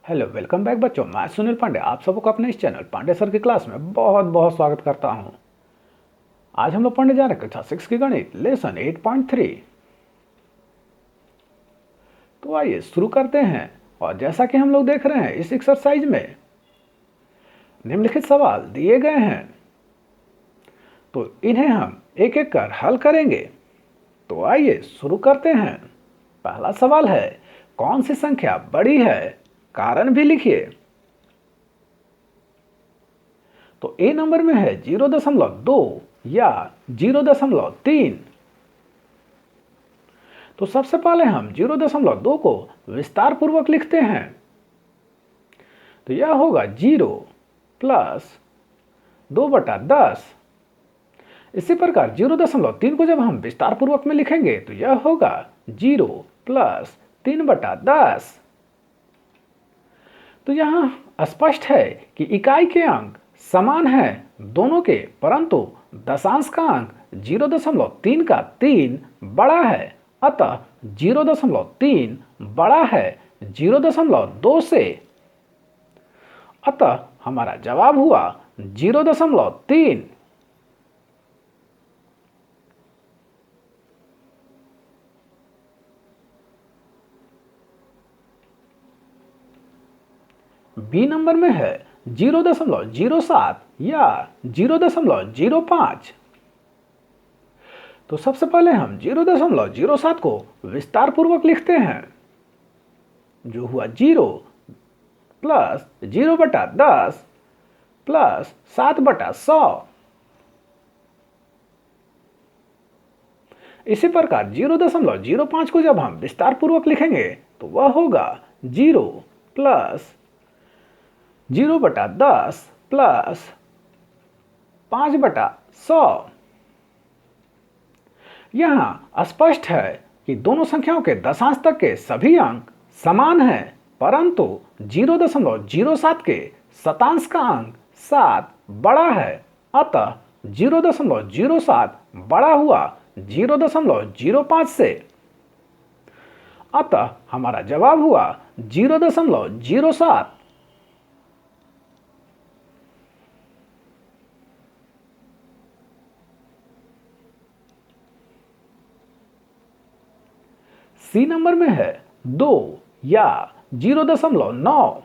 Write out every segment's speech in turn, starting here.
Hello, welcome back बच्चों। मैं सुनील पांडे आप सबको अपने इस चैनल पांडे सर की क्लास में बहुत बहुत स्वागत करता हूं। आज हम लोग पढ़ने जा रहे हैं कक्षा 6 की गणित लेसन 8.3। तो आइए शुरू करते हैं। और जैसा कि हम लोग देख रहे हैं इस एक्सरसाइज में निम्नलिखित सवाल दिए गए हैं, तो इन्हें हम एक एक कर हल करेंगे। तो आइए शुरू करते हैं। पहला सवाल है, कौन सी संख्या बड़ी है, कारण भी लिखिए। तो ए नंबर में है 0.2 या 0.3। तो सबसे पहले हम 0.2 को विस्तार पूर्वक लिखते हैं। तो यह होगा 0 प्लस 2/10। इसी प्रकार 0.3 को जब हम विस्तार पूर्वक में लिखेंगे तो यह होगा 0 प्लस 3/10। तो यहां स्पष्ट है कि इकाई के अंक समान है दोनों के, परंतु दशांश का अंक 0.3 का 3 बड़ा है, अतः 0.3 बड़ा है 0.2 से। अतः हमारा जवाब हुआ 0.3। बी नंबर में है 0.07 या 0.05। तो सबसे पहले हम 0.07 को विस्तार पूर्वक लिखते हैं, जो हुआ 0 प्लस 0/10 प्लस 7/100। इसी प्रकार 0.05 को जब हम विस्तार पूर्वक लिखेंगे तो वह होगा 0 प्लस 0/10 प्लस 5/100। यहां स्पष्ट है कि दोनों संख्याओं के दशांश तक के सभी अंक समान हैं, परंतु 0.07 के शतांश का अंक 7 बड़ा है, अतः 0.07 बड़ा हुआ 0.05 से। अतः हमारा जवाब हुआ 0.07। सी नंबर में है 2 या 0.9।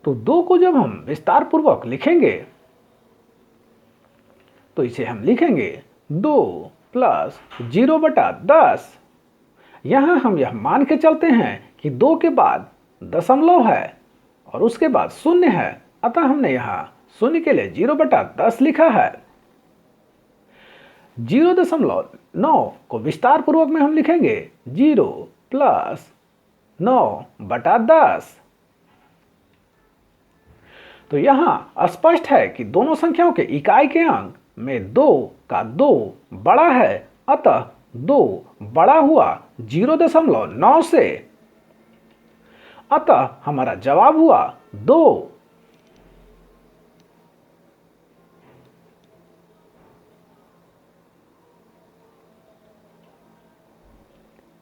तो 2 को जब हम विस्तार पूर्वक लिखेंगे तो इसे हम लिखेंगे 2 प्लस 0/10। यहां हम यह मान के चलते हैं कि 2 के बाद दशमलव है और उसके बाद शून्य है, अतः हमने यहां शून्य के लिए 0/10 लिखा है। 0.9 को विस्तार पूर्वक में हम लिखेंगे 0 प्लस 9/10। तो यहां स्पष्ट है कि दोनों संख्याओं के इकाई के अंक में 2 का 2 बड़ा है, अतः 2 बड़ा हुआ 0.9 से। अतः हमारा जवाब हुआ 2।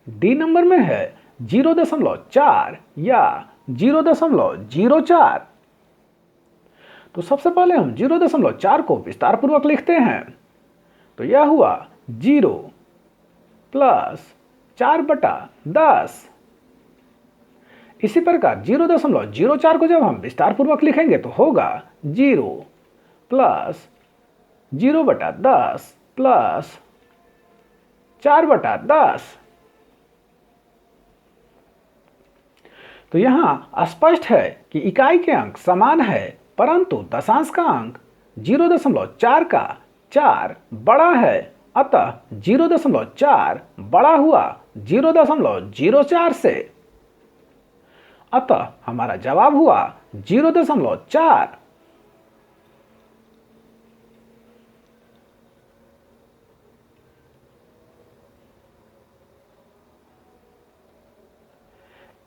डी नंबर में है 0.4 या 0.04। तो सबसे पहले हम 0.4 को विस्तार पूर्वक लिखते हैं। तो यह हुआ 0 प्लस 4/10। इसी प्रकार 0.04 को जब हम विस्तार पूर्वक लिखेंगे तो होगा 0 प्लस 0/10 प्लस 4/10। तो यहां स्पष्ट है कि इकाई के अंक समान है, परंतु दशांश का अंक 0.4 का 4 बड़ा है, अतः 0.4 बड़ा हुआ 0.04 से। अतः हमारा जवाब हुआ 0.4।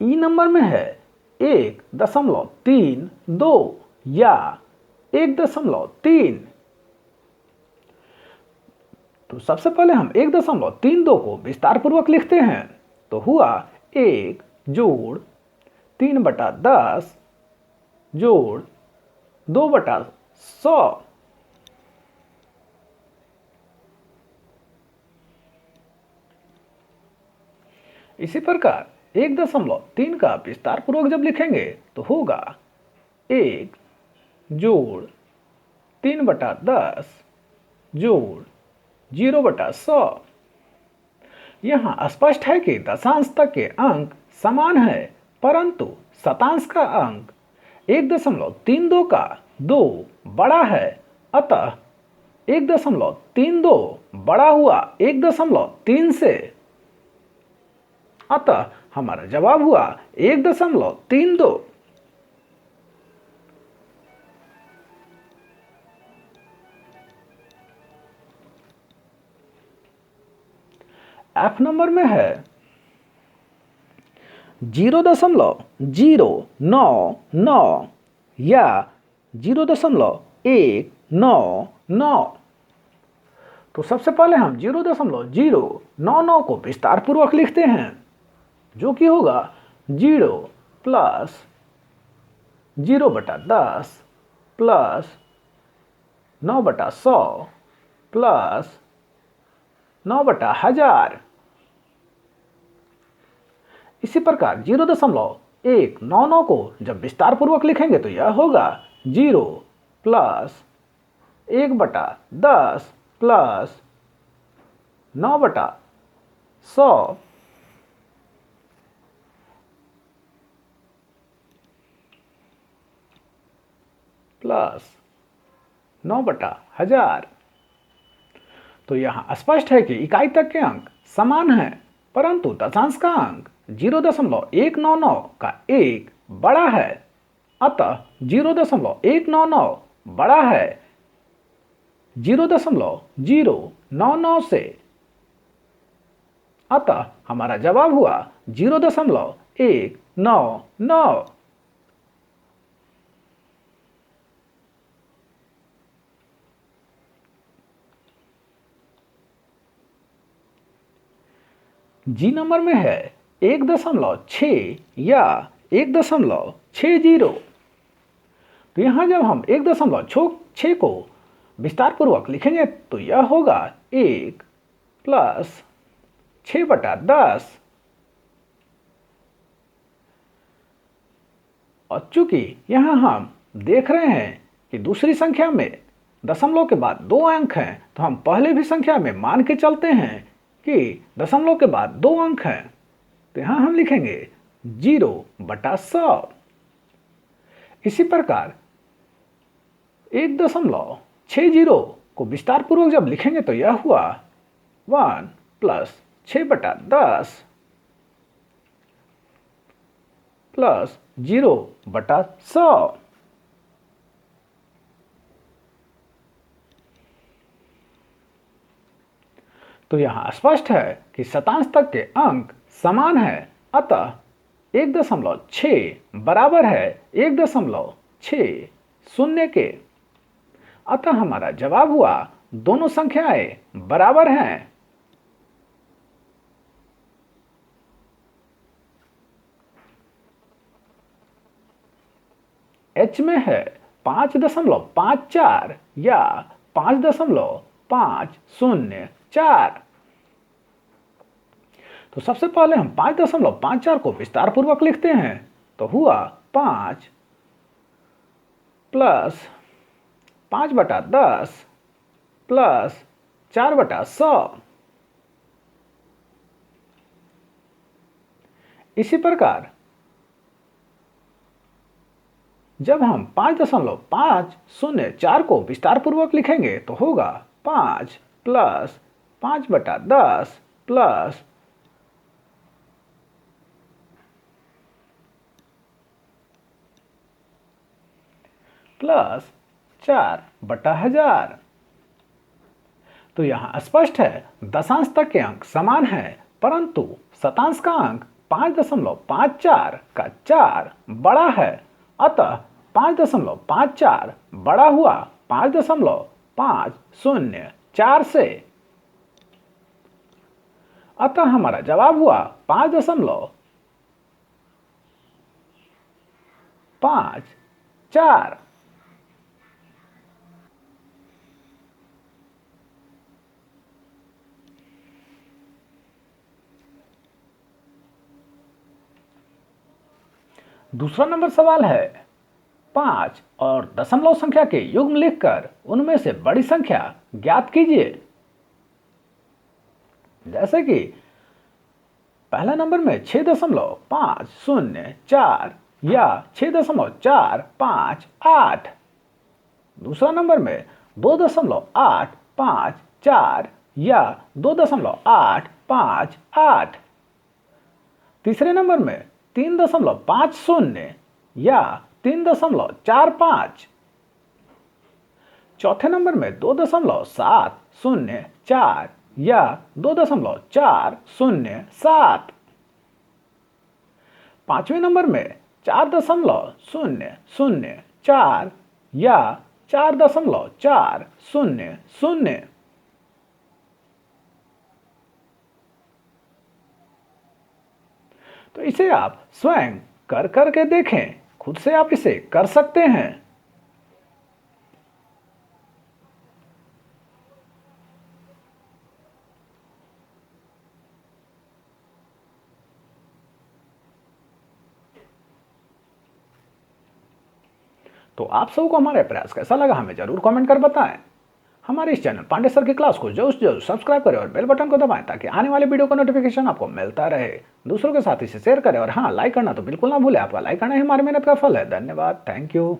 ई नंबर में है 1.32 या 1.3। तो तो सबसे पहले हम 1.32 को विस्तार पूर्वक लिखते हैं। तो हुआ 1 जोड़ 3/10 जोड़ 2/100। इसी प्रकार 1.3 का विस्तार पूर्वक जब लिखेंगे तो होगा 1 जोड़ 3/10 जोड़ 0/100। यहाँ स्पष्ट है कि दशांश तक के अंक समान है, परंतु शतांश का अंक 1.32 का 2 बड़ा है, अतः 1.32 बड़ा हुआ 1.3 से, अतः हमारा जवाब हुआ 1.32। एफ नंबर में है 0.099 या 0.199। तो सबसे पहले हम 0.099 को विस्तार पूर्वक लिखते हैं, जो कि होगा 0 प्लस 0/10 प्लस 9/100 प्लस 9/1000। इसी प्रकार 0.199 को जब विस्तार पूर्वक लिखेंगे तो यह होगा 0 प्लस 1/10 प्लस 9/100 प्लस 9/1000। तो यहाँ स्पष्ट है कि इकाई तक के अंक समान हैं, परंतु दशांश का अंक 0.199 का 1 बड़ा है, अतः 0.199 बड़ा है 0.099 से, अतः हमारा जवाब हुआ 0.199। जी नंबर में है 1.6 या 1.60। तो यहाँ जब हम 1.6 को विस्तार पूर्वक लिखेंगे तो यह होगा 1 प्लस 6/10। और चूंकि यहाँ हम देख रहे हैं कि दूसरी संख्या में दशमलव के बाद 2 अंक हैं, तो हम पहले भी संख्या में मान के चलते हैं कि दशमलव के बाद 2 अंक हैं। तो यहाँ हम लिखेंगे 0/100। इसी प्रकार 1.60 को विस्तार पूर्वक जब लिखेंगे तो यह हुआ 1 प्लस 6/10 प्लस 0/100। तो यहाँ स्पष्ट है कि शतांश तक के अंक समान है, अतः 1.6 बराबर है 1.60 के, अतः हमारा जवाब हुआ दोनों संख्याएं बराबर हैं। एच में है 5.54 या 5.504। तो सबसे पहले हम 5.54 को विस्तार पूर्वक लिखते हैं। तो हुआ 5 प्लस 5/10 प्लस 4/100। इसी प्रकार जब हम 5.504 को विस्तार पूर्वक लिखेंगे तो होगा 5 प्लस 5/10 प्लस 4/1000। तो यहाँ स्पष्ट है दशांश तक के अंक समान हैं, परंतु शतांश का अंक 5.54 का 4 बड़ा है, अतः 5.54 बड़ा हुआ 5.504 से, अतः हमारा जवाब हुआ 5.54। दूसरा नंबर सवाल है 5 और दशमलव संख्या के युग्म लिखकर उनमें से बड़ी संख्या ज्ञात कीजिए। जैसे कि पहला नंबर में 6.504 या 6.458, दूसरा नंबर में 2.854 या 2.858, तीसरे नंबर में 3.50 या 3.45, चौथे नंबर में 2.704 या 2.407, पांचवें नंबर में 4.004 या 4.400। तो इसे आप स्वयं कर करके देखें, खुद से आप इसे कर सकते हैं। तो आप सबको हमारा प्रयास कैसा लगा हमें जरूर कमेंट कर बताएं। हमारे इस चैनल पांडे सर की क्लास को जरूर सब्सक्राइब करें और बेल बटन को दबाएं ताकि आने वाले वीडियो का नोटिफिकेशन आपको मिलता रहे। दूसरों के साथ इसे शेयर करें और हाँ, लाइक करना तो बिल्कुल ना भूलें। आपका लाइक करना ही हमारी मेहनत का फल है। धन्यवाद। Thank you.